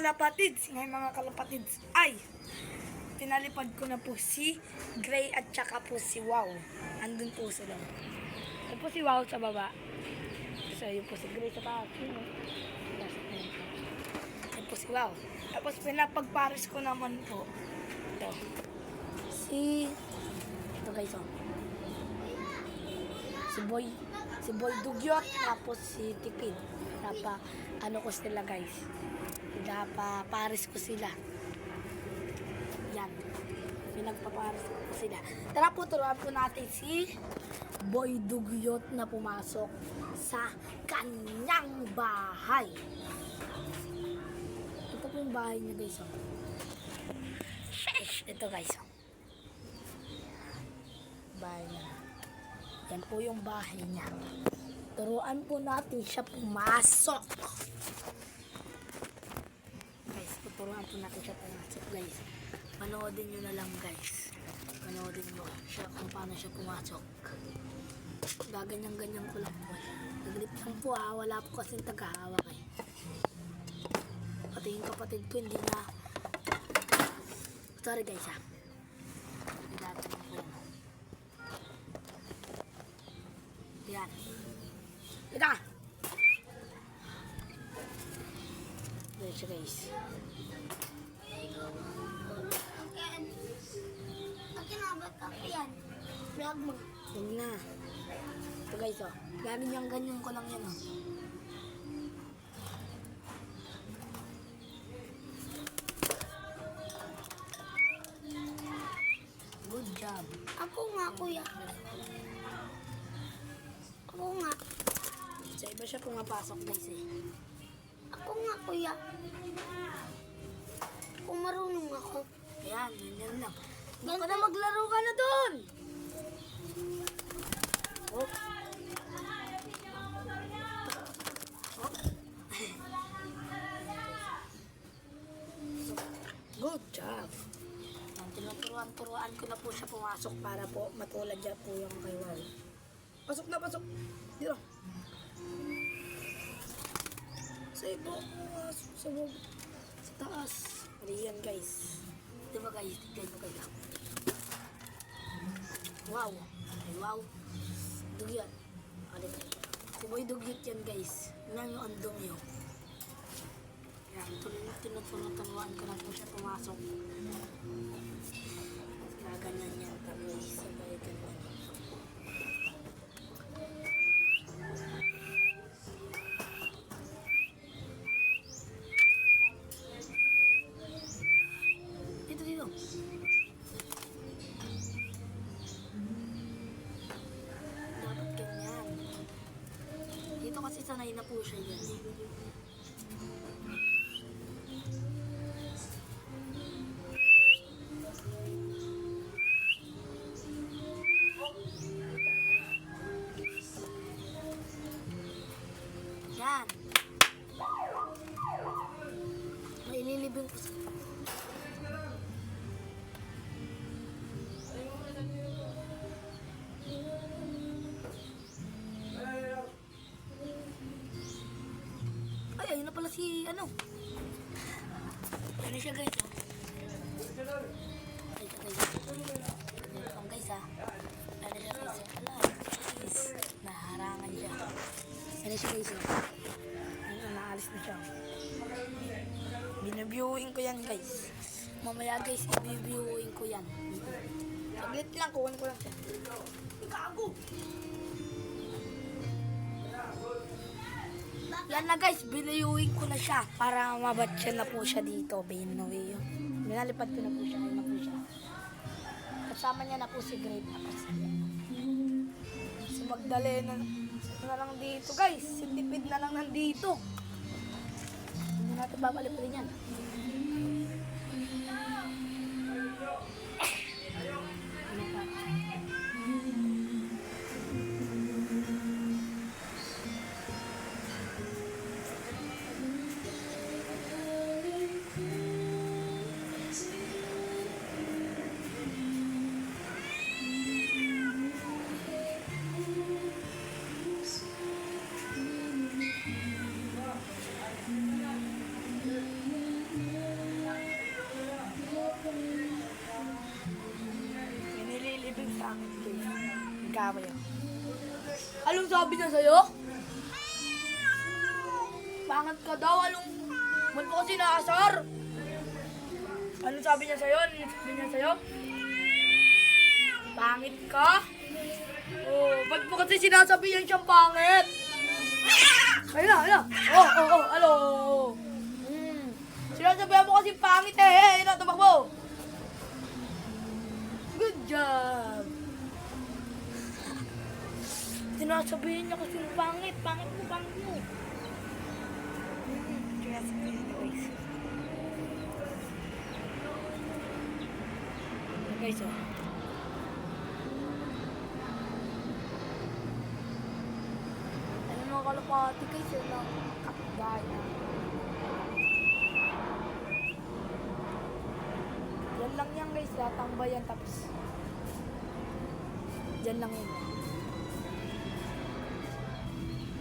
kalapatids, ay pinalipad ko na po si Gray at saka po si Wow. Andun po sila. Ito po si Wow sa baba. So yun po si Gray sa taas. Ito po si Wow. Tapos pinapagpares ko naman po. Ito. Ito guys oh. Si Boy Dugyot, tapos si Tipid. Ano ko sila guys. Pares ko sila. Yan. Pinagpapares ko sila. Tara po, turuan po natin si Boy Dugyot na pumasok sa kanyang bahay. Ito po yung bahay niya guys. Oh. Ito guys. Oh. Bahay niya. Yan po yung bahay niya. Turuan po natin siya pumasok. Guys, turuan po natin siya pumasok guys. Panoodin nyo na lang guys. Panoodin nyo siya kung paano siya pumasok. Gaganyan-ganyan ko lang po. Naglip lang po ha. Wala po kasing tagahawak eh. Pati yung kapatid ko hindi na. Sorry guys ha. Yan. Ito. Yan siya guys. Kinabot ako yan. Vlog mo. Yan na. Ito guys oh. Ganyan ko lang yan oh. Good job. Ako nga, kuya. Ako nga. Sa iba siya pumapasok guys eh. Ako nga, kuya. Kung marunong ako. Ayan, ganyan lang. Doon ka na maglaro ka na doon. Oh. Oh. Good job. Tinuturuan ko na po siya pumasok para po matulad niya po yung kay Wally. Pasok na, pasok. Dito. Sa ibo. Sa taas. Ayan guys. Diba guys? Tignan mo kayo. Wow. Ay, wow. Dugyot. Si Boy Dugyot yan guys. Yan yung andong yun. Yan. Tinuturuan ko na po siya pumasok. Ganyan yan. Tapos sabay ganyan. Dito. Dapat ganyan. Dito kasi sanay na po siya yan. Yan. May ililibing ko sa... Ay, ayun na pala si ano. Ano siya guys? Ay, guys ha. Ano siya guys? Ala, guys. Naharangan siya. Ano siya guys? Ano, naalis na siya. Binabiewing ko yan guys. Mamaya guys, i-viewing ko yan. Saglit lang, kuhan ko lang siya. Gago! Yan na guys, binayuin ko na siya para mabatcha na po siya dito. Binalipad ko na po siya. Ayun na po siya. Kasama niya na po si Grape. Si Magdalena na lang dito guys. Si Tipid na lang nandito. Hindi natin babalipadin yan. sa akin guys. Nagkaway ako. Anong sabi niya sa'yo? Pangit ka daw, anong... Ba't mo kasi naasar? Anong sabi niya sa'yo? Anong sabi niya sa'yo? Pangit ka? Oh, ba't mo kasi sinasabihan siyang pangit? Ayun na. Alo. Sinasabihan mo kasi pangit eh. Ayun na, tumakbo. Good job. Sinasabihan niya kasi pangit. Pangit mo. Sinasabihan niya guys. Guys, oh. Mga kalapati guys, yun lang kapitbahay na. Yan lang yan guys, tatambay yan tapos dyan lang yun.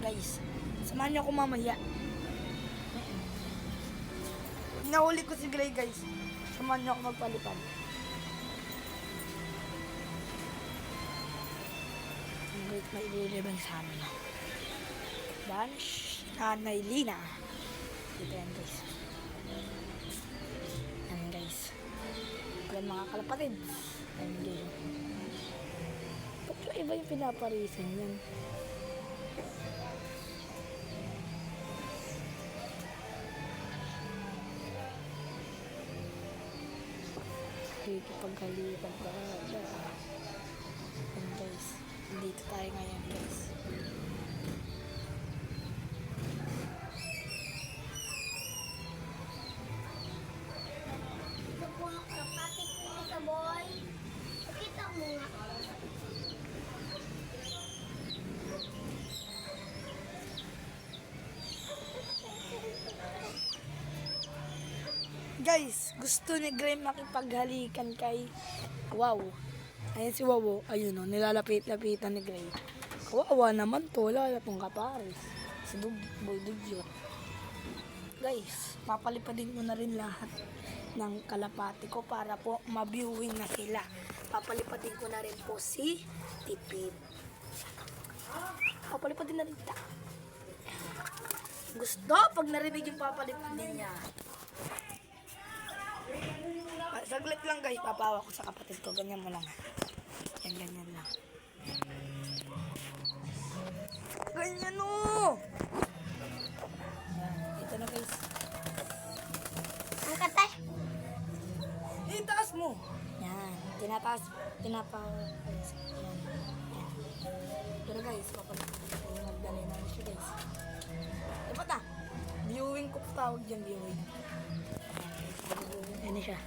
Guys, samahan niyo ako mamaya. Nahuli ko si Gray guys. Samahan niyo ako magpalipad. Ang great may ililibang sa amin. Dance, Nanay Lina. Dito yan guys. Yan guys. Yan mga kalapatid. Yan guys. Ba't yung iba yung pinaparisan yan? Paghalipan pa. Yan guys. Dito tayo ngayon guys. Boy, pakita mo nga. Guys, gusto ni Gray makipaghalikan kay Wow. Ayan si Wow. Ayun o, nilalapit-lapitan ni Gray. Kawawa naman to, wala na pong kapares. Si Boy Dugyot. Guys, papalipadin ko na rin lahat ng kalapati ko para po ma-viewing na sila. Papalipadin ko na rin po si Tipid. Papalipadin na rin ta. Gusto pag narinig yung papalipadin niya. Saglit lang guys, papawa ko sa kapatid ko. Ganyan mo lang. Ganyan lang. Ganyan o! Ito na guys. Ang katay. Itaas mo. Yan. Tinataas. Yan. Pero guys, magdanay na siya guys. Dapat na. Viewing ko tawag dyan, viewing. Ayan na siya.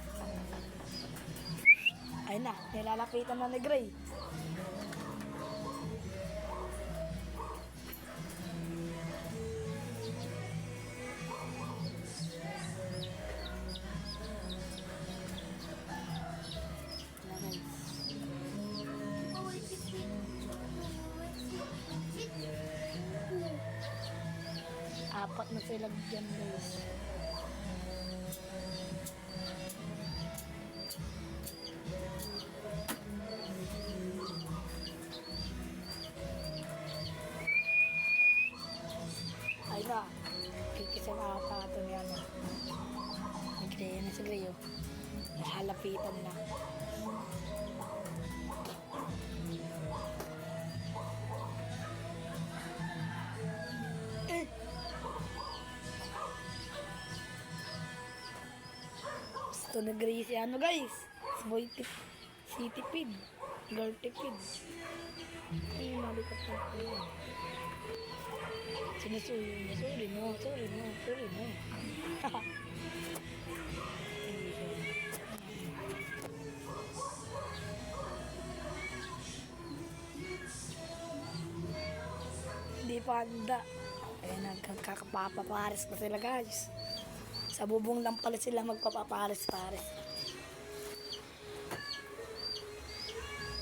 Ayun na. Nilalapitan na ni Gray. Apat na sila dyan guys. Ay na. Kikisang ata ito niya na. Nagkaya na si Gray oh. Halapitan na. Gusto na Gray si ano guys. Si Boy Tip. Si Tipid. Girl Tipid. Ay, malikat na ito yun. Sinusuli niya. Sorry no. Hindi pa handa. Kaya nagkakapapapares pa sila guys. Sa bubong lang pala sila magpapapares-pares.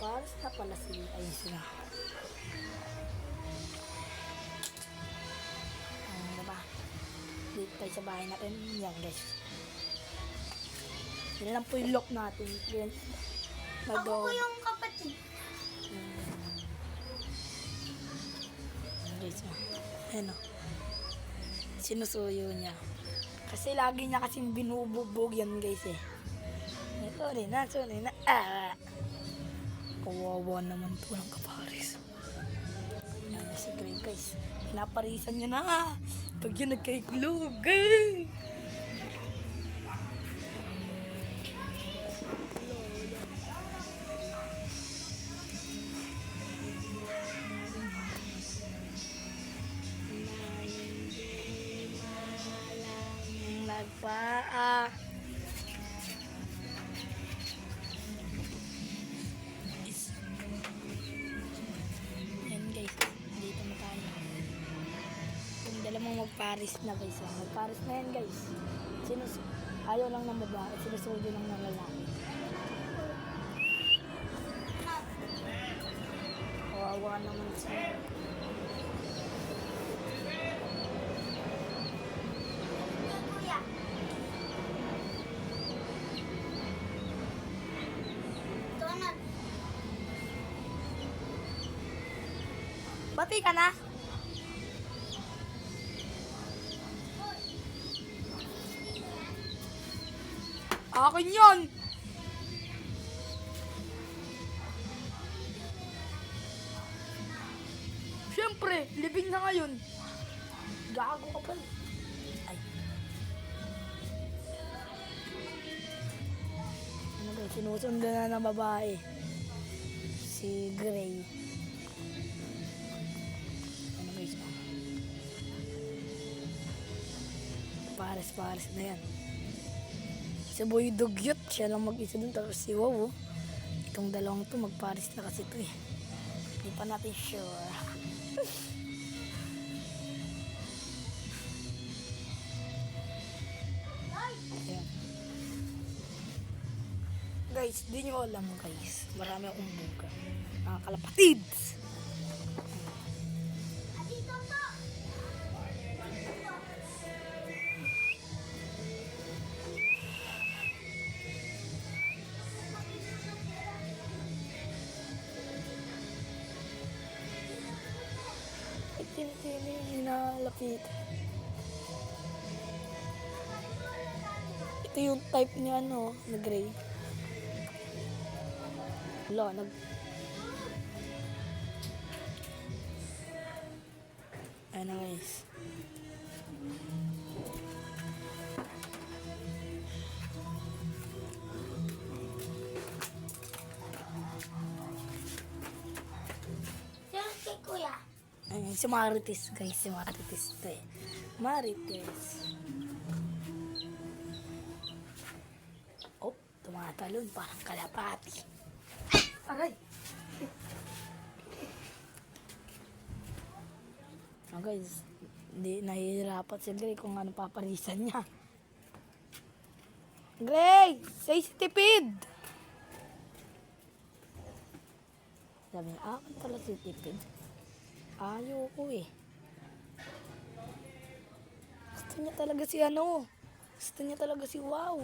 Pares na pala sila. Ayun sila. Diba? Dito tayo sa bahay natin. Yan guys. Yan lang po yung lock natin. Yan. Ako po yung kapatid. Ayan o. Sinusuyo niya. Kasi lagi niya kasing binububog yan guys eh. Sorry na. Kawawa naman to ng kaparis. Yan si Gray guys. Pinaparisan niya na. Pag yun nagkaiklog. Nagpaa. Yan guys, dito na tayo. Yung dalawang magparis na guys. Magparis na yan guys. Ayaw lang ng babae, sinusuyo lang ng lalaki. Kawawa naman siya. Kuya. Donald. Bati ka na? Akin yan! Siyempre, libing na ngayon. Gago ka pa. Ay. Ano ba, sinusundan na ng babae. Si Gray. Ano guys? Pares na yan. Si Boy Dugyot, siya lang mag-isa dun. Tapos si Wow, itong dalawang to, magparis na kasi to eh. Hindi pa natin sure. Ayan. Guys, di nyo alam guys. Marami akong buka. Mga kalapatids! Tini hinalapit. Ito yung type niya ano, na Gray. Wala, ano guys. Si Kuya. Ayun, si Marites guys, si Marites to eh. Marites. Oh, tumatalon parang kalapati. Aray! Oh guys, hindi nahihirapan si Gray kung ano paparisan niya. Gray! Say si Tipid! Sabi niya, akin pala si Tipid. Ayoko eh. Gusto niya talaga si ano. Gusto niya talaga si Wow.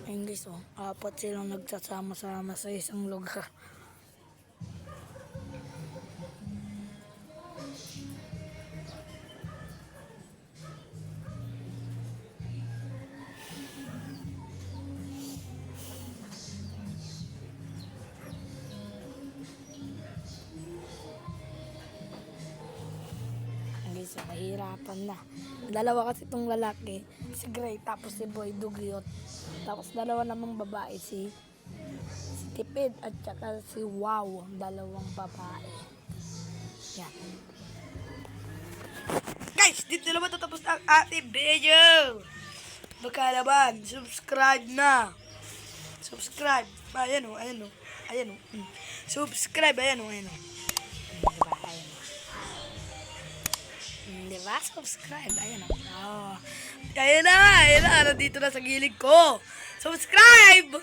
Ayun guys oh. 4 silang nagsasama-sama sa isang lugar. So, mahirapan na. Dalawa kasi itong lalaki, si Gray, tapos si Boy Dugyot. Tapos dalawa namang babae, si Tipid at saka si Wow, dalawang babae. Yan. Guys, dito na matatapos ang ating video. Baka naman, subscribe na. Subscribe. Ayan o, ayan o. Ayan o. Subscribe, ayan o, ayan o. Diba, ayan o. Diba? Subscribe. Ayan o. Oh. Ayan na. Nandito na sa gilid ko. Subscribe!